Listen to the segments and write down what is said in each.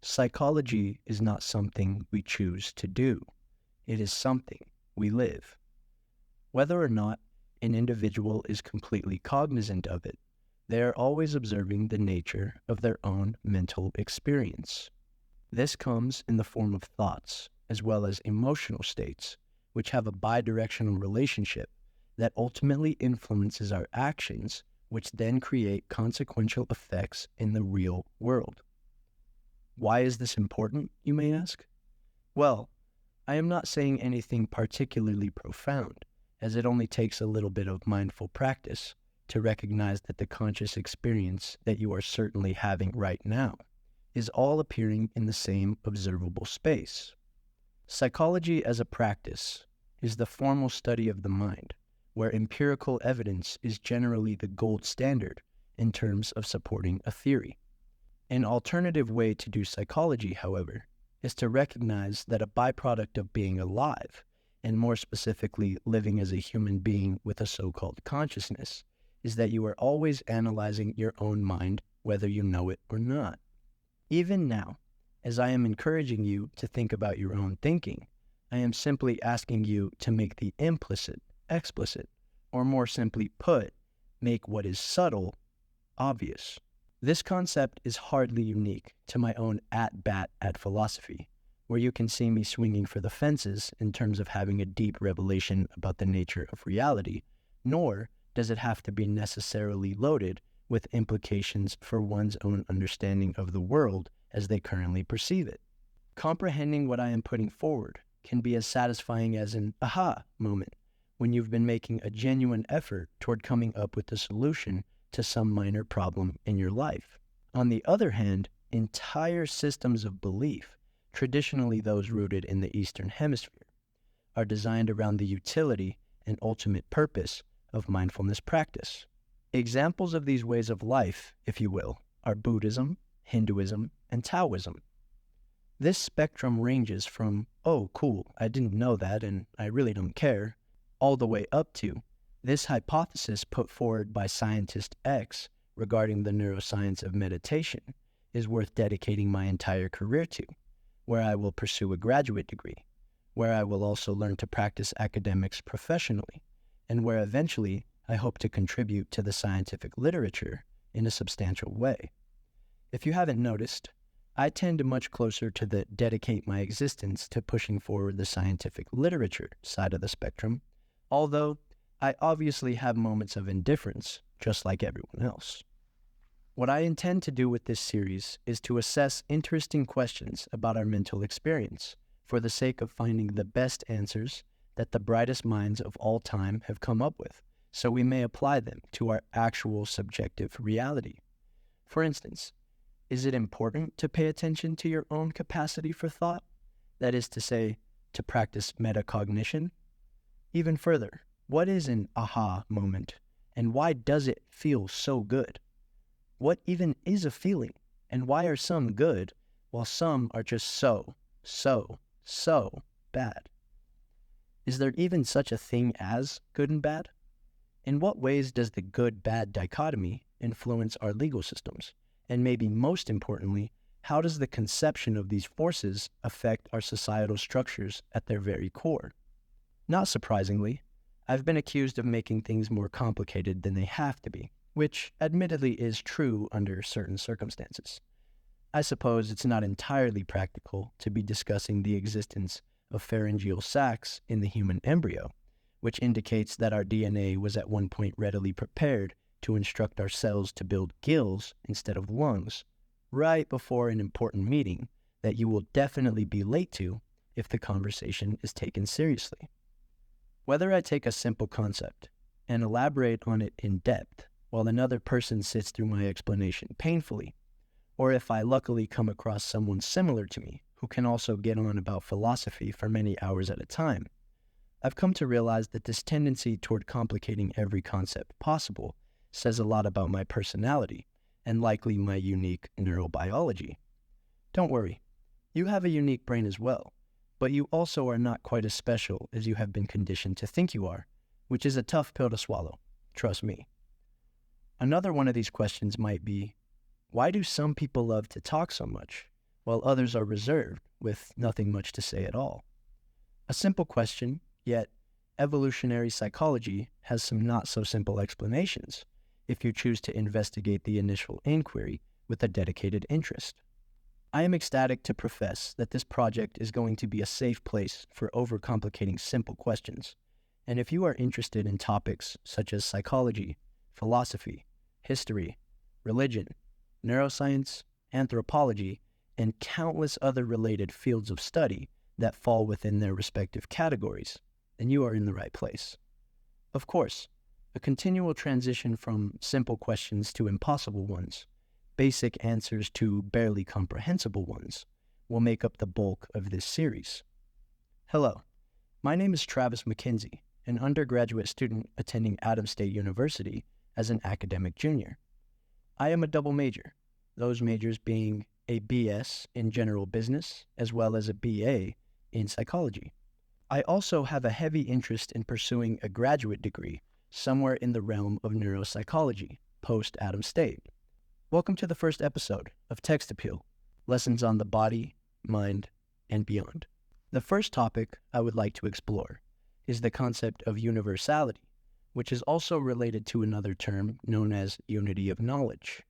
Psychology is not something we choose to do. It is something we live. Whether or not an individual is completely cognizant of it, they are always observing the nature of their own mental experience. This comes in the form of thoughts, as well as emotional states, which have a bidirectional relationship that ultimately influences our actions, which then create consequential effects in the real world. Why is this important, you may ask? Well, I am not saying anything particularly profound, as it only takes a little bit of mindful practice to recognize that the conscious experience that you are certainly having right now is all appearing in the same observable space. Psychology as a practice is the formal study of the mind, where empirical evidence is generally the gold standard in terms of supporting a theory. An alternative way to do psychology, however, is to recognize that a byproduct of being alive, and more specifically living as a human being with a so-called consciousness, is that you are always analyzing your own mind, whether you know it or not. Even now, as I am encouraging you to think about your own thinking, I am simply asking you to make the implicit explicit, or more simply put, make what is subtle obvious. This concept is hardly unique to my own at-bat at philosophy, where you can see me swinging for the fences in terms of having a deep revelation about the nature of reality, nor does it have to be necessarily loaded with implications for one's own understanding of the world as they currently perceive it. Comprehending what I am putting forward can be as satisfying as an aha moment when you've been making a genuine effort toward coming up with a solution to some minor problem in your life. On the other hand, entire systems of belief, traditionally those rooted in the Eastern Hemisphere, are designed around the utility and ultimate purpose of mindfulness practice. Examples of these ways of life, if you will, are Buddhism, Hinduism, and Taoism. This spectrum ranges from, oh cool, I didn't know that and I really don't care, all the way up to, this hypothesis put forward by scientist X regarding the neuroscience of meditation is worth dedicating my entire career to, where I will pursue a graduate degree, where I will also learn to practice academics professionally, and where eventually I hope to contribute to the scientific literature in a substantial way. If you haven't noticed, I tend much closer to the dedicate my existence to pushing forward the scientific literature side of the spectrum, although I obviously have moments of indifference, just like everyone else. What I intend to do with this series is to assess interesting questions about our mental experience for the sake of finding the best answers that the brightest minds of all time have come up with, so we may apply them to our actual subjective reality. For instance, is it important to pay attention to your own capacity for thought? That is to say, to practice metacognition? Even further, what is an aha moment, and why does it feel so good? What even is a feeling, and why are some good, while some are just so bad? Is there even such a thing as good and bad? In what ways does the good-bad dichotomy influence our legal systems? And maybe most importantly, how does the conception of these forces affect our societal structures at their very core? Not surprisingly, I've been accused of making things more complicated than they have to be, which admittedly is true under certain circumstances. I suppose it's not entirely practical to be discussing the existence of pharyngeal sacs in the human embryo, which indicates that our DNA was at one point readily prepared to instruct our cells to build gills instead of lungs, right before an important meeting that you will definitely be late to if the conversation is taken seriously. Whether I take a simple concept and elaborate on it in depth while another person sits through my explanation painfully, or if I luckily come across someone similar to me who can also get on about philosophy for many hours at a time, I've come to realize that this tendency toward complicating every concept possible says a lot about my personality and likely my unique neurobiology. Don't worry, you have a unique brain as well, but you also are not quite as special as you have been conditioned to think you are, which is a tough pill to swallow, trust me. Another one of these questions might be, why do some people love to talk so much, while others are reserved with nothing much to say at all. A simple question, yet evolutionary psychology has some not-so-simple explanations if you choose to investigate the initial inquiry with a dedicated interest. I am ecstatic to profess that this project is going to be a safe place for overcomplicating simple questions, and if you are interested in topics such as psychology, philosophy, history, religion, neuroscience, anthropology, and countless other related fields of study that fall within their respective categories, then you are in the right place. Of course, a continual transition from simple questions to impossible ones, basic answers to barely comprehensible ones, will make up the bulk of this series. Hello, my name is Travis McKenzie, an undergraduate student attending Adams State University as an academic junior. I am a double major, those majors being a BS in general business as well as a BA in psychology. I also have a heavy interest in pursuing a graduate degree somewhere in the realm of neuropsychology, post-Adams State. Welcome to the first episode of Text Appeal, Lessons on the Body, Mind, and Beyond. The first topic I would like to explore is the concept of universality, which is also related to another term known as unity of knowledge.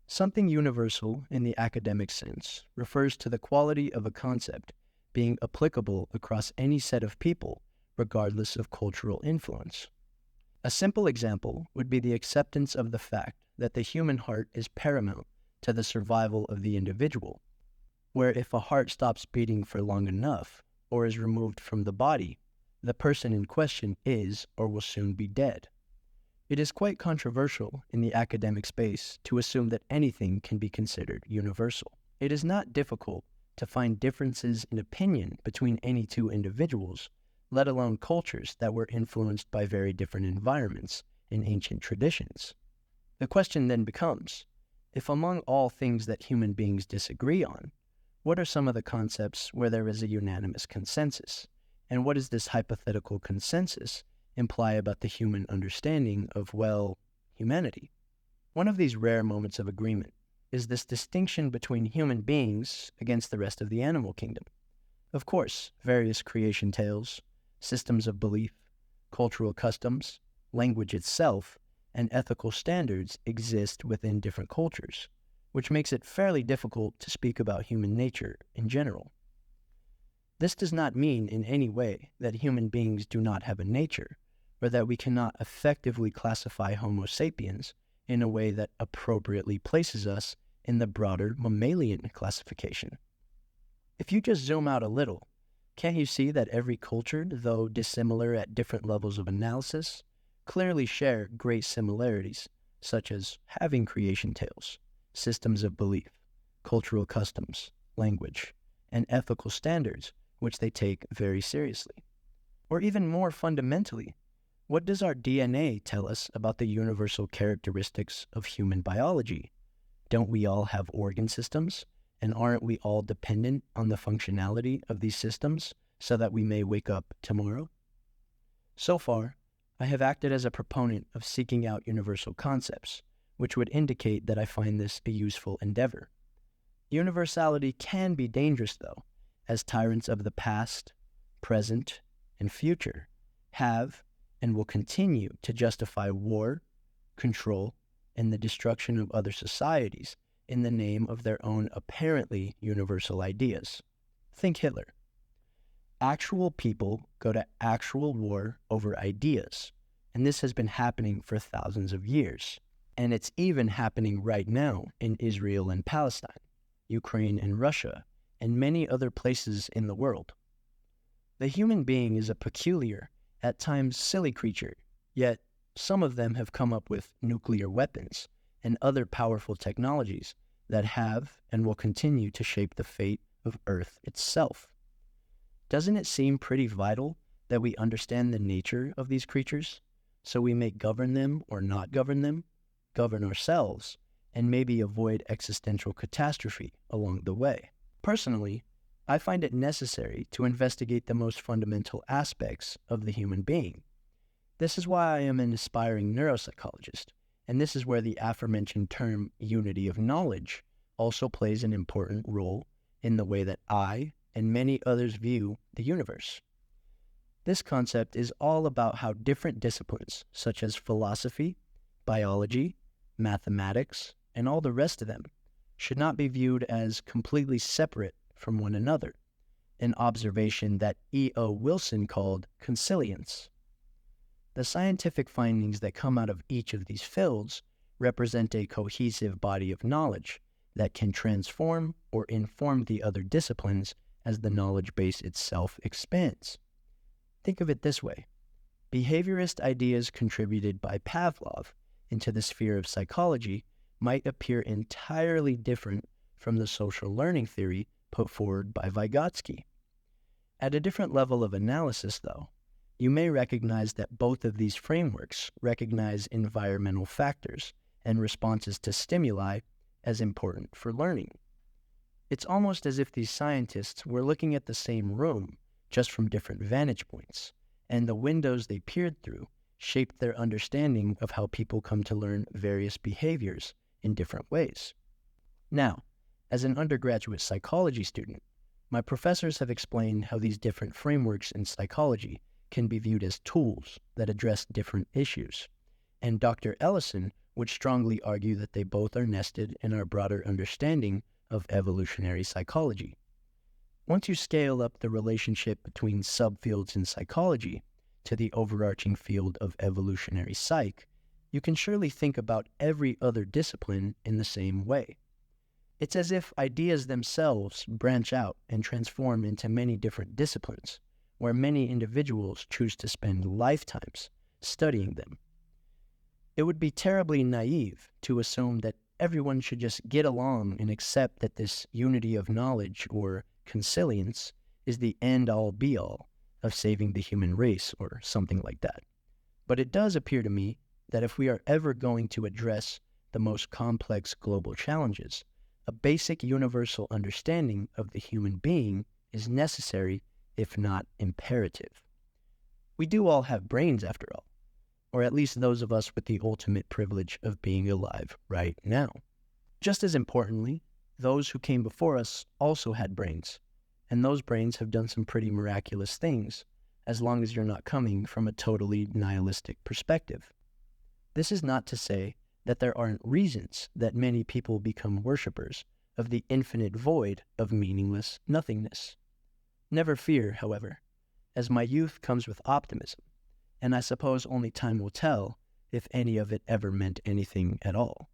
Something universal in the academic sense refers to the quality of a concept being applicable across any set of people, regardless of cultural influence. A simple example would be the acceptance of the fact that the human heart is paramount to the survival of the individual, where if a heart stops beating for long enough or is removed from the body, the person in question is or will soon be dead. It is quite controversial in the academic space to assume that anything can be considered universal. It is not difficult to find differences in opinion between any two individuals, let alone cultures that were influenced by very different environments and ancient traditions. The question then becomes, if among all things that human beings disagree on, what are some of the concepts where there is a unanimous consensus? And what does this hypothetical consensus imply about the human understanding of, well, humanity? One of these rare moments of agreement is this distinction between human beings against the rest of the animal kingdom. Of course, various creation tales, systems of belief, cultural customs, language itself, and ethical standards exist within different cultures, which makes it fairly difficult to speak about human nature in general. This does not mean in any way that human beings do not have a nature, or that we cannot effectively classify Homo sapiens in a way that appropriately places us in the broader mammalian classification. If you just zoom out a little, can't you see that every culture, though dissimilar at different levels of analysis, clearly share great similarities, such as having creation tales, systems of belief, cultural customs, language, and ethical standards, which they take very seriously? Or even more fundamentally, what does our DNA tell us about the universal characteristics of human biology? Don't we all have organ systems? And aren't we all dependent on the functionality of these systems so that we may wake up tomorrow? So far, I have acted as a proponent of seeking out universal concepts, which would indicate that I find this a useful endeavor. Universality can be dangerous, though, as tyrants of the past, present, and future have and will continue to justify war, control, and the destruction of other societies in the name of their own apparently universal ideas. Think Hitler. Actual people go to actual war over ideas, and this has been happening for thousands of years. And it's even happening right now in Israel and Palestine, Ukraine and Russia, and many other places in the world. The human being is a peculiar, at times silly creature, yet some of them have come up with nuclear weapons and other powerful technologies that have and will continue to shape the fate of Earth itself. Doesn't it seem pretty vital that we understand the nature of these creatures so we may govern them or not govern them, govern ourselves, and maybe avoid existential catastrophe along the way? Personally, I find it necessary to investigate the most fundamental aspects of the human being. This is why I am an aspiring neuropsychologist, and this is where the aforementioned term unity of knowledge also plays an important role in the way that I and many others view the universe. This concept is all about how different disciplines, such as philosophy, biology, mathematics, and all the rest of them, should not be viewed as completely separate from one another, an observation that E.O. Wilson called consilience. The scientific findings that come out of each of these fields represent a cohesive body of knowledge that can transform or inform the other disciplines as the knowledge base itself expands. Think of it this way. Behaviorist ideas contributed by Pavlov into the sphere of psychology might appear entirely different from the social learning theory put forward by Vygotsky. At a different level of analysis, though, you may recognize that both of these frameworks recognize environmental factors and responses to stimuli as important for learning. It's almost as if these scientists were looking at the same room, just from different vantage points, and the windows they peered through shaped their understanding of how people come to learn various behaviors in different ways. Now, as an undergraduate psychology student, my professors have explained how these different frameworks in psychology can be viewed as tools that address different issues, and Dr. Ellison would strongly argue that they both are nested in our broader understanding of evolutionary psychology. Once you scale up the relationship between subfields in psychology to the overarching field of evolutionary psych, you can surely think about every other discipline in the same way. It's as if ideas themselves branch out and transform into many different disciplines, where many individuals choose to spend lifetimes studying them. It would be terribly naive to assume that everyone should just get along and accept that this unity of knowledge or consilience is the end-all be-all of saving the human race or something like that. But it does appear to me that if we are ever going to address the most complex global challenges, a basic universal understanding of the human being is necessary, if not imperative. We do all have brains after all, or at least those of us with the ultimate privilege of being alive right now. Just as importantly, those who came before us also had brains, and those brains have done some pretty miraculous things, as long as you're not coming from a totally nihilistic perspective. This is not to say that there aren't reasons that many people become worshippers of the infinite void of meaningless nothingness. Never fear, however, as my youth comes with optimism, and I suppose only time will tell if any of it ever meant anything at all.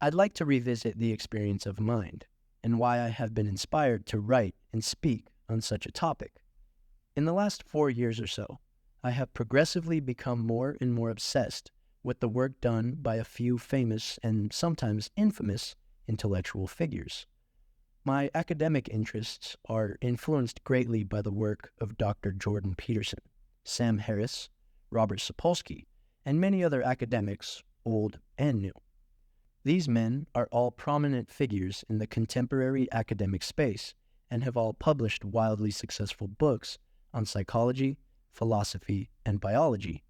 I'd like to revisit the experience of mind, and why I have been inspired to write and speak on such a topic. In the last 4 years or so, I have progressively become more and more obsessed with the work done by a few famous and sometimes infamous intellectual figures. My academic interests are influenced greatly by the work of Dr. Jordan Peterson, Sam Harris, Robert Sapolsky, and many other academics, old and new. These men are all prominent figures in the contemporary academic space and have all published wildly successful books on psychology, philosophy, and biology,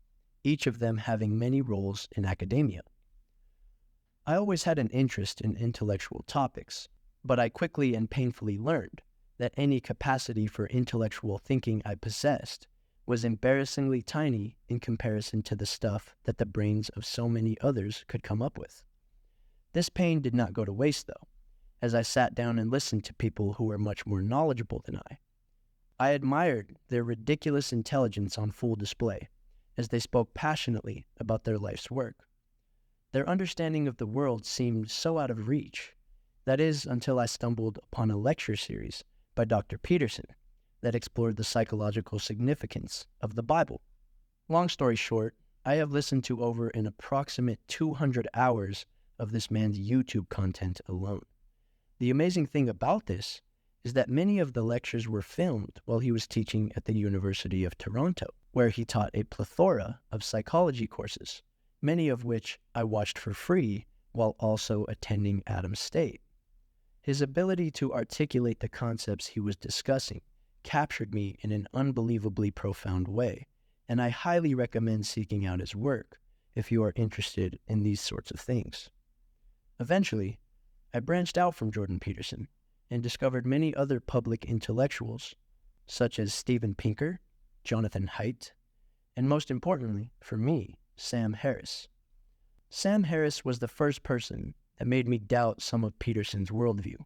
each of them having many roles in academia. I always had an interest in intellectual topics, but I quickly and painfully learned that any capacity for intellectual thinking I possessed was embarrassingly tiny in comparison to the stuff that the brains of so many others could come up with. This pain did not go to waste, though, as I sat down and listened to people who were much more knowledgeable than I. I admired their ridiculous intelligence on full display, as they spoke passionately about their life's work. Their understanding of the world seemed so out of reach. That is, until I stumbled upon a lecture series by Dr. Peterson that explored the psychological significance of the Bible. Long story short, I have listened to over an approximate 200 hours of this man's YouTube content alone. The amazing thing about this is that many of the lectures were filmed while he was teaching at the University of Toronto, where he taught a plethora of psychology courses, many of which I watched for free while also attending Adams State. His ability to articulate the concepts he was discussing captured me in an unbelievably profound way, and I highly recommend seeking out his work if you are interested in these sorts of things. Eventually, I branched out from Jordan Peterson and discovered many other public intellectuals, such as Steven Pinker, Jonathan Haidt, and most importantly, for me, Sam Harris. Sam Harris was the first person that made me doubt some of Peterson's worldview,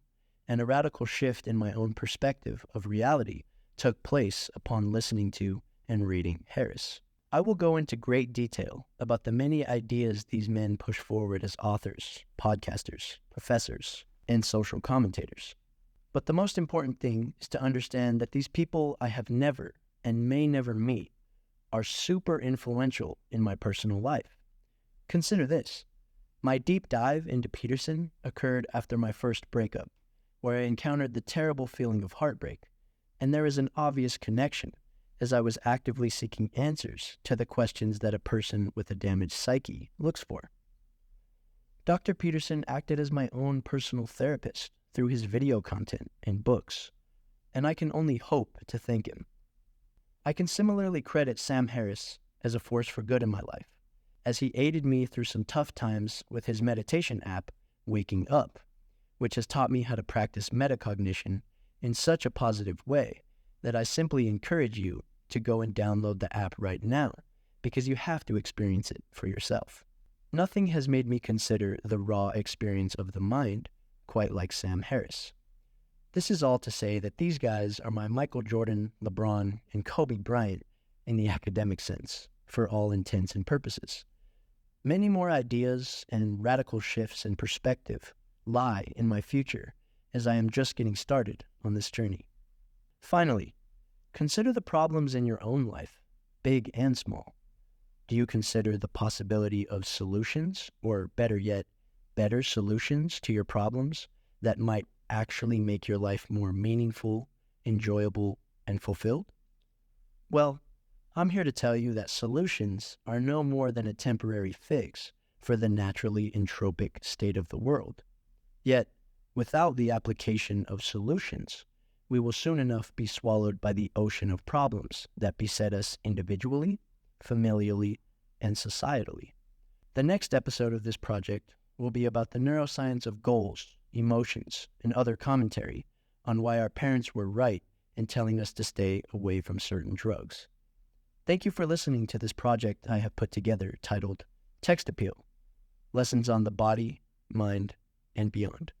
and a radical shift in my own perspective of reality took place upon listening to and reading Harris. I will go into great detail about the many ideas these men push forward as authors, podcasters, professors, and social commentators. But the most important thing is to understand that these people I have never and may never meet are super influential in my personal life. Consider this. My deep dive into Peterson occurred after my first breakup, where I encountered the terrible feeling of heartbreak, and there is an obvious connection as I was actively seeking answers to the questions that a person with a damaged psyche looks for. Dr. Peterson acted as my own personal therapist through his video content and books, and I can only hope to thank him. I can similarly credit Sam Harris as a force for good in my life, as he aided me through some tough times with his meditation app, Waking Up, which has taught me how to practice metacognition in such a positive way that I simply encourage you to go and download the app right now, because you have to experience it for yourself. Nothing has made me consider the raw experience of the mind quite like Sam Harris. This is all to say that these guys are my Michael Jordan, LeBron, and Kobe Bryant in the academic sense, for all intents and purposes. Many more ideas and radical shifts in perspective lie in my future as I am just getting started on this journey. Finally, consider the problems in your own life, big and small. Do you consider the possibility of solutions, or better yet, better solutions to your problems that might actually make your life more meaningful, enjoyable, and fulfilled? Well, I'm here to tell you that solutions are no more than a temporary fix for the naturally entropic state of the world. Yet, without the application of solutions, we will soon enough be swallowed by the ocean of problems that beset us individually, familially, and societally. The next episode of this project will be about the neuroscience of goals, emotions, and other commentary on why our parents were right in telling us to stay away from certain drugs. Thank you for listening to this project I have put together titled Text Appeal, Lessons on the Body, Mind, and Beyond.